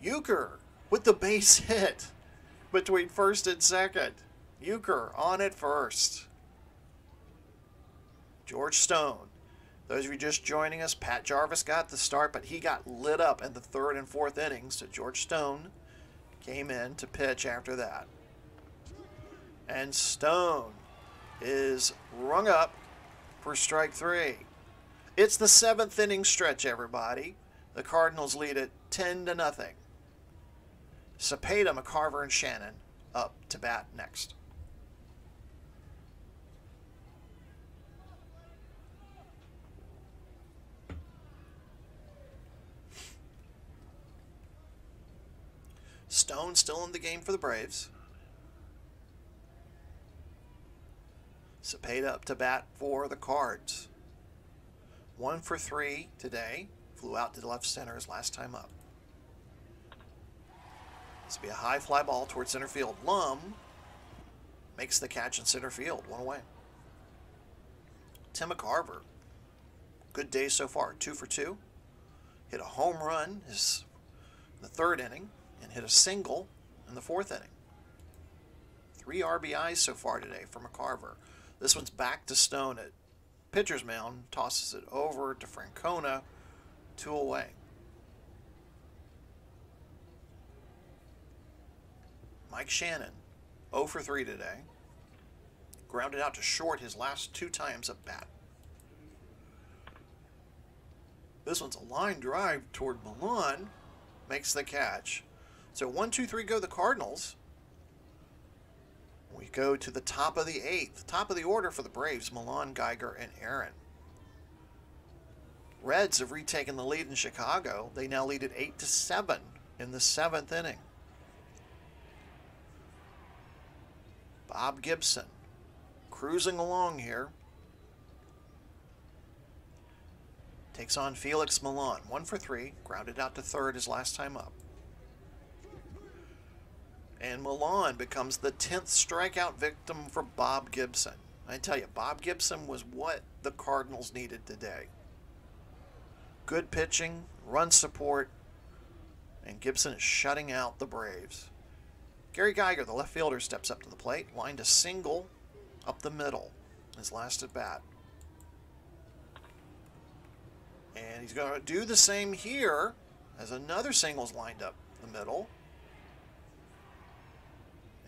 Euchre with the base hit between first and second. Euchre on at first. George Stone. Those of you just joining us, Pat Jarvis got the start, but he got lit up in the 3rd and 4th innings. So George Stone came in to pitch after that. And Stone is rung up for strike 3. It's the 7th inning stretch, everybody. The Cardinals lead it 10-0. Cepeda, McCarver, and Shannon up to bat next. Stone still in the game for the Braves. Cepeda up to bat for the Cards. 1 for 3 today. Flew out to left center his last time up. This will be a high fly ball towards center field. Lum makes the catch in center field. 1 away. Tim McCarver. Good day so far. 2 for 2. Hit a home run in the 3rd inning and hit a single in the 4th inning. 3 RBIs so far today for McCarver. This one's back to Stone at pitcher's mound. Tosses it over to Francona. 2 away. Mike Shannon, 0 for 3 today. Grounded out to short his last 2 times at bat. This one's a line drive toward Milan. Makes the catch. So 1, 2, 3 go the Cardinals. We go to the top of the 8th. Top of the order for the Braves, Milan, Geiger, and Aaron. Reds have retaken the lead in Chicago. They now lead at 8-7 in the 7th inning. Bob Gibson cruising along here. Takes on Felix Milan. 1 for 3. Grounded out to 3rd his last time up. And Milan becomes the 10th strikeout victim for Bob Gibson. I tell you, Bob Gibson was what the Cardinals needed today. Good pitching, run support, and Gibson is shutting out the Braves. Gary Geiger, the left fielder, steps up to the plate, lined a single up the middle, his last at bat. And he's going to do the same here as another single's lined up the middle.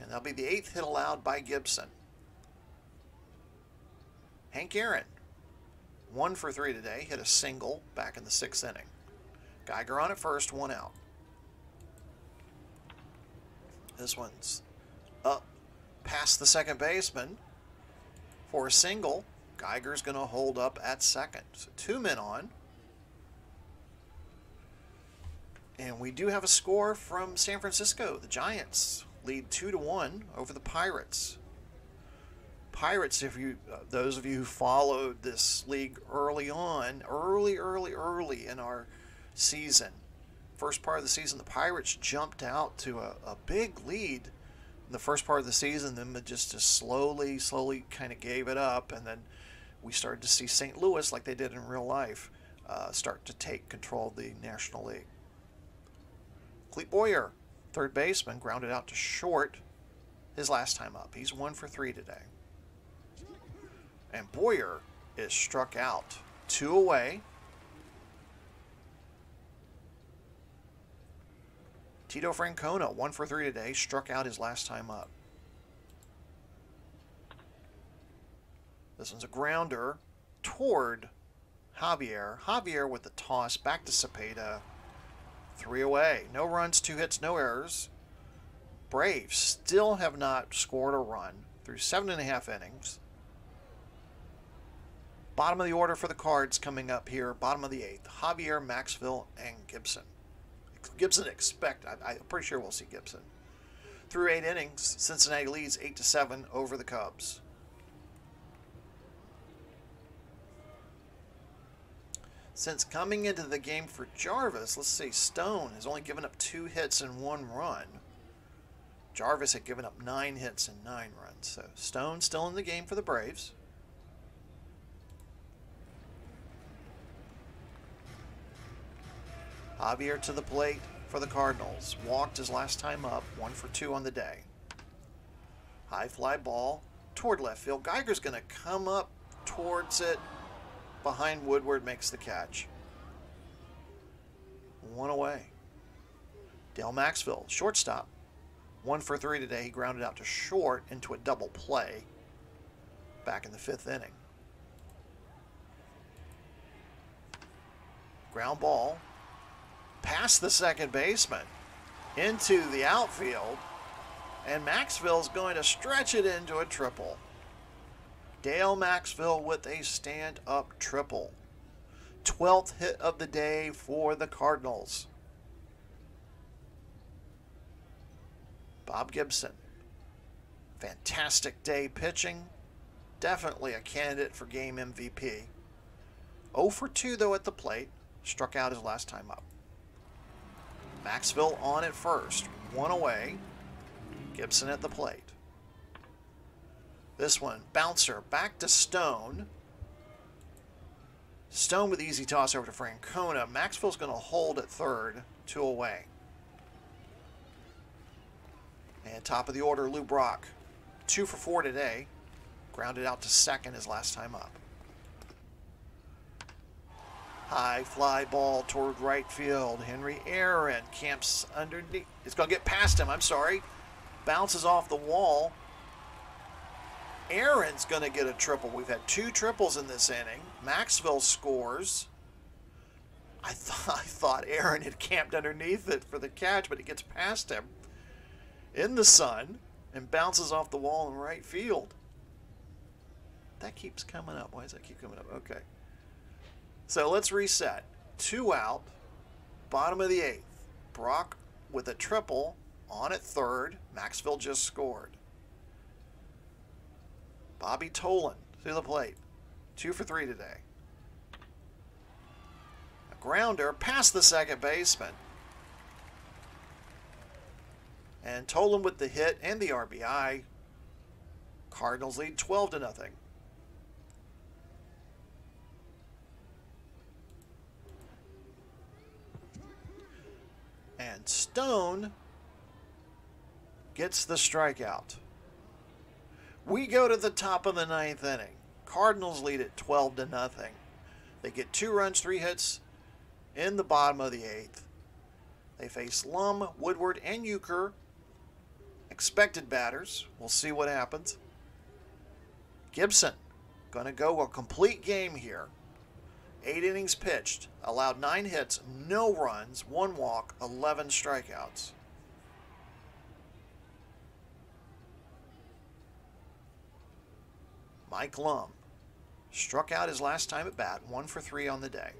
And that'll be the 8th hit allowed by Gibson. Hank Aaron, 1 for 3 today, hit a single back in the 6th inning. Geiger on at first, 1 out. This one's up past the second baseman for a single. Geiger's going to hold up at second. So 2 men on. And we do have a score from San Francisco. The Giants lead 2-1 over the Pirates. Pirates, if you those of you who followed this league early on, early in our season, first part of the season, the Pirates jumped out to a big lead in the first part of the season, then just slowly kind of gave it up, and then we started to see St. Louis, like they did in real life, start to take control of the National League. Clete Boyer, third baseman, grounded out to short his last time up. He's 1 for 3 today. And Boyer is struck out. 2 away. Tito Francona, 1 for 3 today, struck out his last time up. This one's a grounder toward Javier. Javier with the toss back to Cepeda. 3 away. No runs, 2 hits, no errors. Braves still have not scored a run through 7.5 innings. Bottom of the order for the Cards coming up here. Bottom of the 8th. Javier, Maxville, and Gibson. Gibson I'm pretty sure we'll see Gibson. Through 8 innings, Cincinnati leads 8-7 over the Cubs. Since coming into the game for Jarvis, let's see, Stone has only given up 2 hits and 1 run. Jarvis had given up 9 hits and 9 runs. So Stone still in the game for the Braves. Javier to the plate for the Cardinals. Walked his last time up, 1 for 2 on the day. High fly ball toward left field. Geiger's going to come up towards it. Behind Woodward, makes the catch. 1 away. Dale Maxville, shortstop. 1 for 3 today. He grounded out to short into a double play back in the 5th inning. Ground ball past the second baseman into the outfield, and Maxville's going to stretch it into a triple. Dale Maxville with a stand-up triple. 12th hit of the day for the Cardinals. Bob Gibson, fantastic day pitching. Definitely a candidate for game MVP. 0 for 2 though at the plate. Struck out his last time up. Maxville on at first. 1 away. Gibson at the plate. This one, bouncer back to Stone. Stone with easy toss over to Francona. Maxville's going to hold at third. 2 away. And top of the order, Lou Brock. 2 for 4 today. Grounded out to second his last time up. High fly ball toward right field. Henry Aaron camps underneath. It's going to get past him. I'm sorry. Bounces off the wall. Aaron's going to get a triple. We've had 2 triples in this inning. Maxville scores. I thought Aaron had camped underneath it for the catch, but it gets past him in the sun and bounces off the wall in right field. That keeps coming up. Why does that keep coming up? Okay. So let's reset. 2 out, bottom of the 8th. Brock with a triple on at third. Maxville just scored. Bobby Tolan to the plate. 2 for 3 today. A grounder past the second baseman. And Tolan with the hit and the RBI. Cardinals lead 12-0. And Stone gets the strikeout. We go to the top of the 9th inning. Cardinals lead at 12-0. They get 2 runs, 3 hits in the bottom of the 8th. They face Lum, Woodward, and Euchre. Expected batters. We'll see what happens. Gibson going to go a complete game here. 8 innings pitched. Allowed 9 hits, no runs, 1 walk, 11 strikeouts. Mike Lum struck out his last time at bat, 1 for 3 on the day.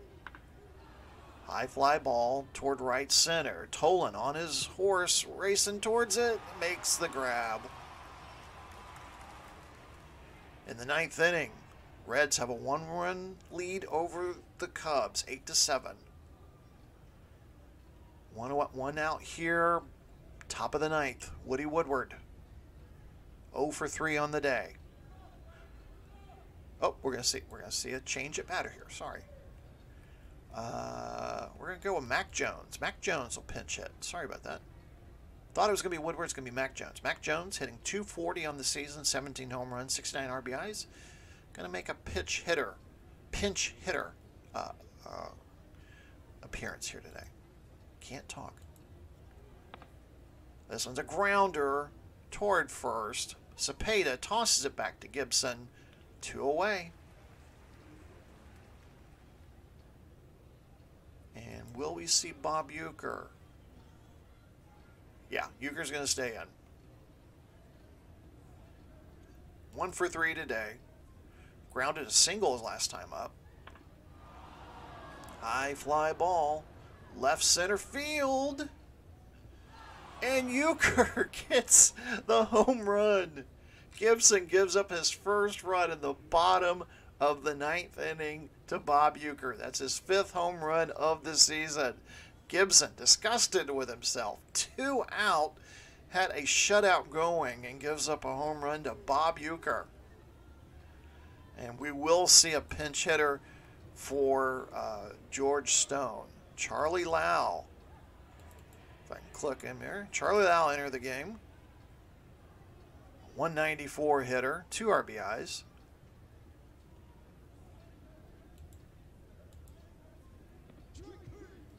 High fly ball toward right center. Tolan on his horse, racing towards it, makes the grab. In the 9th inning, Reds have a 1-run lead over the Cubs, 8-7. One out here, top of the 9th. Woody Woodward, 0 for 3 on the day. Oh, we're gonna see a change at batter here. Sorry. We're gonna go with Mac Jones. Mac Jones will pinch hit. Sorry about that. Thought it was gonna be Woodward. It's gonna be Mac Jones. Mac Jones hitting .240 on the season, 17 home runs, 69 RBIs. Gonna make a pinch hitter appearance here today. Can't talk. This one's a grounder toward first. Cepeda tosses it back to Gibson. 2 away. And will we see Bob Euchre? Yeah, Euchre's going to stay in. 1 for 3 today. Grounded a single his last time up. High fly ball. Left center field. And Euchre gets the home run. Gibson gives up his first run in the bottom of the 9th inning to Bob Euchre. That's his 5th home run of the season. Gibson, disgusted with himself, 2 out, had a shutout going and gives up a home run to Bob Euchre. And we will see a pinch hitter for George Stone. Charlie Lau. If I can click him here. Charlie Lau entered the game. 194 hitter, 2 RBIs.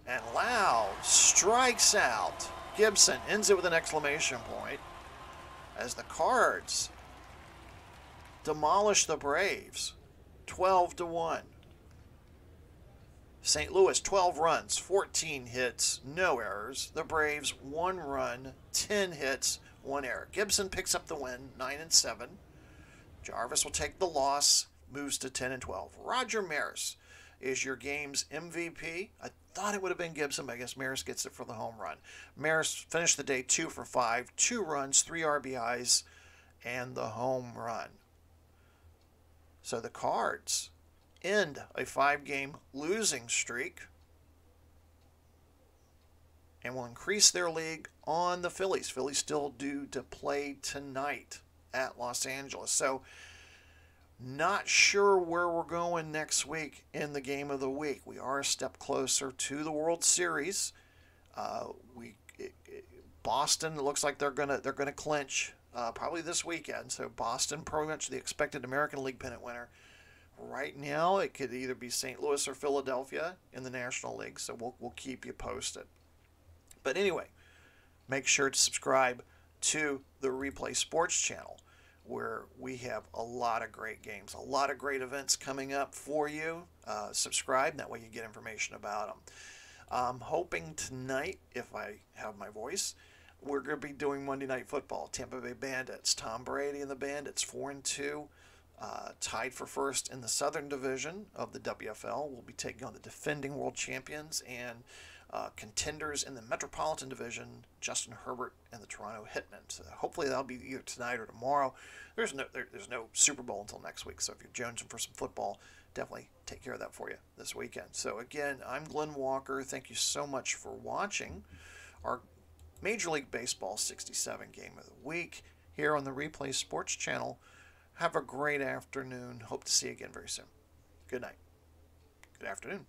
And Lau strikes out. Gibson ends it with an exclamation point as the Cards demolish the Braves 12-1. St. Louis 12 runs, 14 hits, no errors. The Braves 1 run, 10 hits, 1 error. Gibson picks up the win, 9-7. Jarvis will take the loss, moves to 10-12. Roger Maris is your game's MVP. I thought it would have been Gibson, but I guess Maris gets it for the home run. Maris finished the day 2 for 5, 2 runs, 3 RBIs, and the home run. So the Cards end a 5-game losing streak and will increase their lead on the Phillies. Phillies still due to play tonight at Los Angeles. So not sure where we're going next week in the game of the week. We are a step closer to the World Series. Boston, it looks like they're gonna clinch probably this weekend. So Boston, pretty much the expected American League pennant winner. Right now, it could either be St. Louis or Philadelphia in the National League. So we'll keep you posted. But anyway, make sure to subscribe to the Replay Sports channel, where we have a lot of great games, a lot of great events coming up for you. Subscribe, that way you get information about them. I'm hoping tonight, if I have my voice, we're going to be doing Monday Night Football. Tampa Bay Bandits, Tom Brady and the Bandits, 4-2, tied for first in the Southern Division of the WFL. We'll be taking on the defending world champions and contenders in the Metropolitan Division, Justin Herbert and the Toronto Hitmen. So hopefully that'll be either tonight or tomorrow. There's no Super Bowl until next week, so if you're jonesing for some football, definitely take care of that for you this weekend. So again, I'm Glenn Walker. Thank you so much for watching our Major League Baseball 67 Game of the Week here on the Replay Sports channel. Have a great afternoon. Hope to see you again very soon. Good night. Good afternoon.